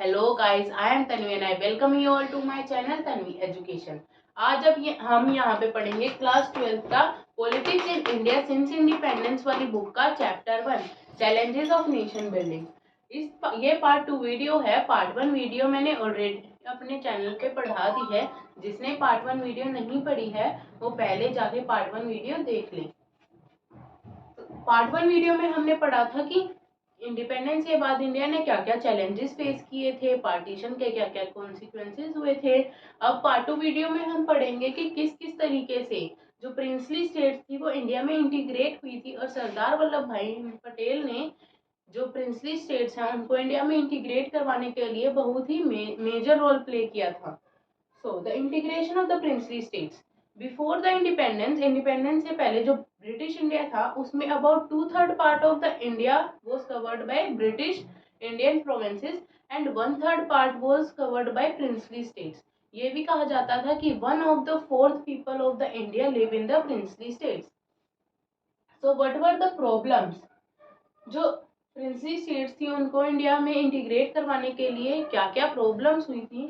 Hello guys, I am Tanvi and I welcome you all to my channel Tanvi education. आज अब हम यहाँ पे पढ़ेंगे क्लास 12 का politics in India since independence वाली बुक का chapter 1 challenges of nation building. ये पार्ट 2 वीडियो है। पार्ट 1 वीडियो मैंने ऑलरेडी अपने चैनल पे पढ़ा दी है। जिसने पार्ट 1 वीडियो नहीं पढ़ी है वो पहले जाके पार्ट 1 वीडियो देख ले। पार्ट 1 वीडियो में हमने पढ़ा था कि इंडिपेंडेंस के बाद इंडिया ने क्या क्या चैलेंजेस फेस किए थे, पार्टीशन के क्या क्या कॉन्सिक्वेंसेस हुए थे। अब पार्ट 2 वीडियो में हम पढ़ेंगे कि किस किस तरीके से जो प्रिंसली स्टेट्स थी वो इंडिया में इंटीग्रेट हुई थी और सरदार वल्लभ भाई पटेल ने जो प्रिंसली स्टेट्स हैं उनको इंडिया में इंटीग्रेट करवाने के लिए बहुत ही मेजर रोल प्ले किया था। So the integration of the princely states before the independence से पहले जो ब्रिटिश इंडिया था उसमें about 2/3 part of the India was covered by British Indian provinces and 1/3 part was covered by princely states. ये भी कहा जाता था कि 1/4 people of the India live in the princely states. So what were the problems? जो princely states थी उनको India में इंटीग्रेट करवाने के लिए क्या क्या प्रॉब्लम्स हुई थी।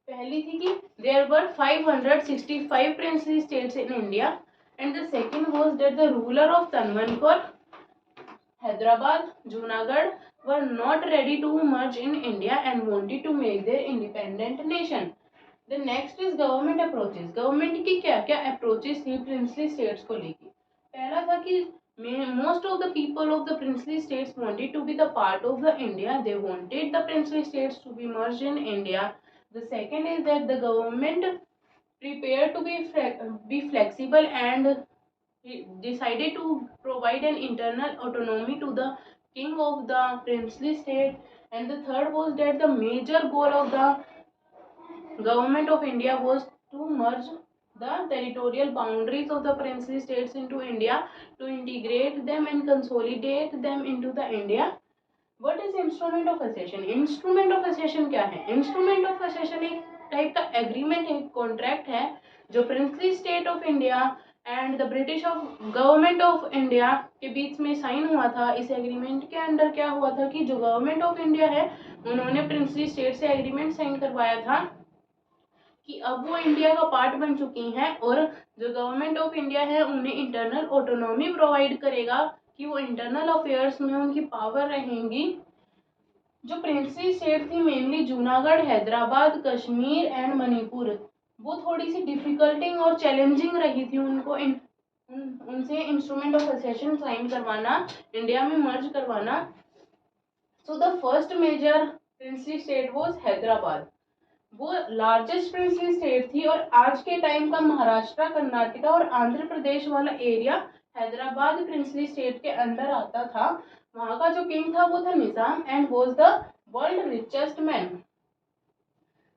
पहली थी कि there were 565 princely states in India and the second was that the ruler of Tanvankor, Hyderabad, Junagadh were not ready to merge in India and wanted to make their independent nation. The next is government approaches. Government की क्या क्या approaches थी princely states को लेके। पहला था कि most of the people of the princely states wanted to be the part of the India. They wanted the princely states to be merged in India. The second is that the government prepared to be flexible and decided to provide an internal autonomy to the king of the princely state. And the third was that the major goal of the government of India was to merge the territorial boundaries of the princely states into India, to integrate them and consolidate them into the India. What is instrument of accession? Instrument of accession क्या है? Instrument of accession एक type का agreement है, contract है जो princely state of India and the British of government of India के बीच में sign हुआ था। इस एग्रीमेंट के अंडर क्या हुआ था कि जो गवर्नमेंट ऑफ इंडिया है उन्होंने प्रिंसली स्टेट से एग्रीमेंट साइन करवाया था कि अब वो इंडिया का पार्ट बन चुकी हैं और जो गवर्नमेंट ऑफ इंडिया है उन्हें इंटरनल ऑटोनॉमी प्रोवाइड करेगा कि वो इंटरनल अफेयर्स में उनकी पावर रहेंगी। जो प्रिंसली स्टेट थी मेनली जूनागढ़, हैदराबाद, कश्मीर एंड मणिपुर, वो थोड़ी सी डिफिकल्टिंग और चैलेंजिंग रही थी उनको उनसे इंस्ट्रूमेंट ऑफ एसेशन साइन करवाना, इंडिया में मर्ज करवाना। So the first major princely state was Hyderabad. वो लार्जेस्ट प्रिंसली स्टेट थी और आज के टाइम का महाराष्ट्र, कर्नाटका और आंध्र प्रदेश वाला एरिया हैदराबाद प्रिंसली स्टेट के अंदर आता था। वहां का जो किंग था वो था Nizam and was the world richest man.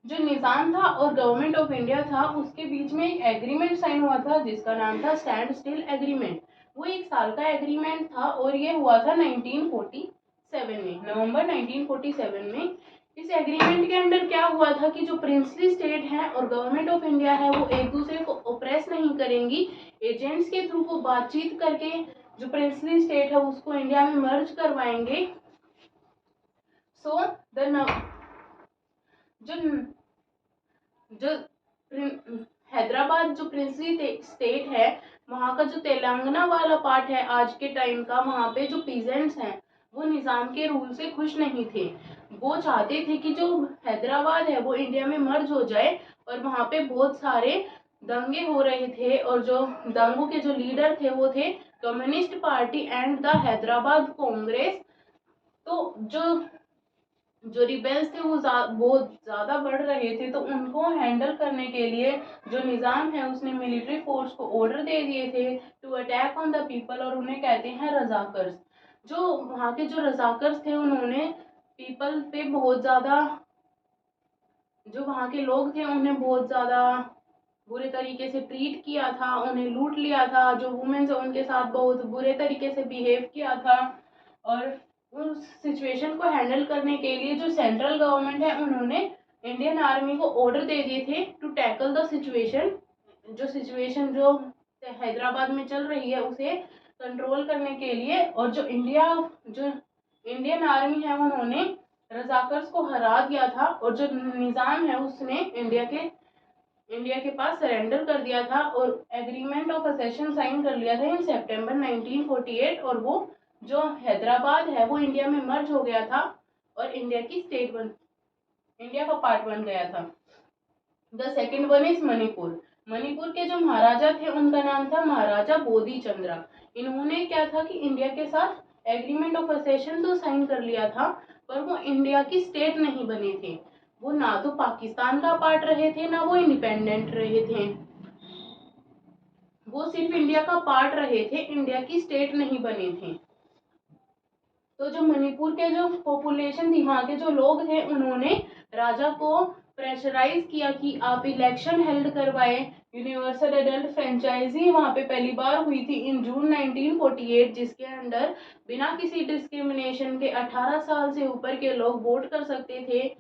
जो निजाम था और गवर्नमेंट ऑफ इंडिया था उसके बीच में एक एग्रीमेंट साइन हुआ था जिसका नाम था स्टैंड स्टिल एग्रीमेंट। वो 1 साल का एग्रीमेंट था और ये हुआ था 1947 में, नवंबर 1947 में। इस एग्रीमेंट के अंडर क्या हुआ था कि जो प्रिंसली स्टेट है और गवर्नमेंट ऑफ इंडिया है वो एक दूसरे को ऑप्रेस नहीं करेंगी। एजेंट्स के थ्रू को बातचीत करके जो प्रिंसली स्टेट है उसको इंडिया में मर्ज करवाएंगे। सो जो हैदराबाद जो प्रिंसली स्टेट है वहाँ का जो तेलंगाना वाला पार्ट है आज के टाइम का, वहाँ पे जो पीजेंट्स हैं वो निजाम के रूल से खुश नहीं थे। वो चाहते थे कि जो हैदराबाद है वो इंडिया में मर्ज हो जाए और वहाँ पे बहुत सारे दंगे हो रहे थे और जो दंगों के जो लीडर थे वो थे communist party and the Hyderabad Congress. तो जो रिबेल्स थे वो बहुत ज़्यादा बढ़ रहे थे, तो उनको हैंडल करने के लिए जो निज़ाम है उसने मिलिट्री फोर्स को ऑर्डर दे दिए थे to attack on the people और उन्हें कहते हैं रजाकर्स। जो वहाँ के जो रजाकर्स थे उन्होंने पीपल पे बहुत ज़्यादा, जो वहाँ के लोग थे उन्हें बहुत ज़्यादा बुरे तरीके से ट्रीट किया था, उन्हें लूट लिया था। जो वुमेन्स उनके साथ बहुत बुरे तरीके से बिहेव किया था और उस सिचुएशन को हैंडल करने के लिए जो सेंट्रल गवर्नमेंट है उन्होंने इंडियन आर्मी को ऑर्डर दे दिए थे टू टैकल द सिचुएशन। जो सिचुएशन जो हैदराबाद में चल रही है उसे कंट्रोल करने के लिए, और जो इंडियन आर्मी है उन्होंने रजाकर्स को हरा दिया था और जो निज़ाम है उसने इंडिया के पास सरेंडर कर दिया था और एग्रीमेंट ऑफ असेशन साइन कर लिया था इन सितंबर 1948। और वो जो हैदराबाद है वो इंडिया में मर्ज हो गया था और इंडिया का पार्ट बन गया था। The second one is Manipur. Manipur के जो महाराजा थे उनका नाम था महाराजा बोधि चंद्रा। इन्होंने क्या था कि इंडिया के साथ एग्रीमेंट ऑफ असेशन तो साइन कर लिया था, पर वो इंडिया की स्टेट नहीं बने थे। वो ना तो पाकिस्तान का पार्ट रहे थे, ना वो इंडिपेंडेंट रहे थे। वो सिर्फ इंडिया का पार्ट रहे थे, इंडिया की स्टेट नहीं बने थे। तो जो मणिपुर के जो पॉपुलेशन थी, वहां के जो लोग थे, उन्होंने राजा को प्रेशराइज किया कि आप इलेक्शन हेल्ड करवाए। यूनिवर्सल एडल्ट फ्रेंचाइजी वहां पे पहली बार हुई थी इन जून 1948, जिसके अंडर बिना किसी डिस्क्रिमिनेशन के 18 साल से ऊपर के लोग वोट कर सकते थे।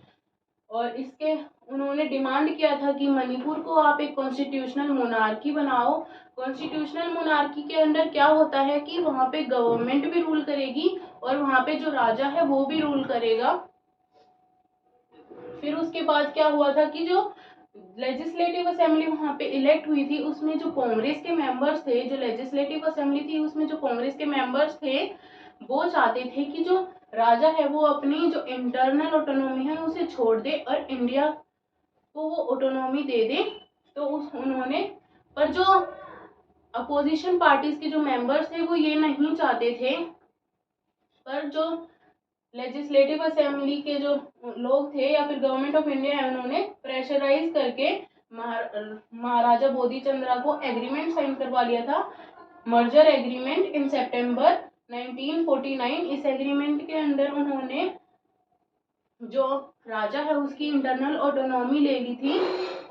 और इसके उन्होंने डिमांड किया था कि मणिपुर को आप एक कॉन्स्टिट्यूशनल मोनार्की बनाओ। कॉन्स्टिट्यूशनल मोनार्की के अंदर क्या होता है कि वहां पे गवर्नमेंट भी रूल करेगी और वहां पे जो राजा है वो भी रूल करेगा। फिर उसके बाद क्या हुआ था कि जो लेजिस्लेटिव असेंबली वहां पे इलेक्ट हुई थी, उसमें जो कांग्रेस के मेंबर्स थे, जो लेजिस्लेटिव असेंबली थी उसमें जो कांग्रेस के मेंबर्स थे, वो चाहते थे कि जो राजा है वो अपनी जो इंटरनल ऑटोनॉमी है उसे छोड़ दे और इंडिया को वो ऑटोनॉमी दे दे। तो उन्होंने, पर जो अपोजिशन पार्टीज के जो मेंबर्स थे वो ये नहीं चाहते थे। पर जो लेजिस्लेटिव असेंबली के जो लोग थे या फिर गवर्नमेंट ऑफ इंडिया है, उन्होंने प्रेशराइज करके महाराजा बोधि चंद्रा को एग्रीमेंट साइन करवा लिया था, मर्जर एग्रीमेंट इन सितंबर 1949। इस एग्रीमेंट के अंदर उन्होंने जो राजा है उसकी इंटरनल ऑटोनॉमी ले ली थी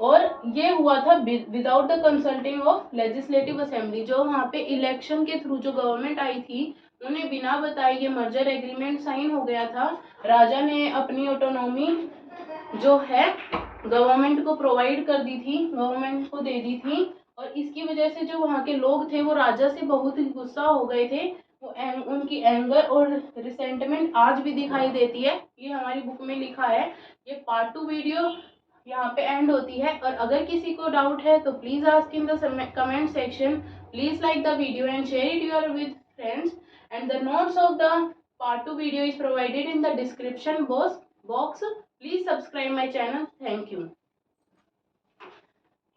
और ये हुआ था without the consulting of legislative assembly. जो वहां पे इलेक्शन के थ्रू जो गवर्नमेंट आई थी, उन्हें बिना बताए ये मर्जर एग्रीमेंट साइन हो गया था। राजा ने अपनी ऑटोनॉमी जो है गवर्नमेंट को प्रोवाइड कर दी थी, गवर्नमेंट को दे दी थी। और इसकी वजह से जो वहाँ के लोग थे वो राजा से बहुत ही गुस्सा हो गए थे। वो उनकी एंगर और रिसेंटमेंट आज भी दिखाई देती है। ये हमारी बुक में लिखा है। ये पार्ट 2 वीडियो यहाँ पे एंड होती है। और अगर किसी को डाउट है तो please ask in the comment section. Please like the video and share it your with friends, and the notes of the part 2 video is provided in the description box. Please subscribe my channel. Thank you.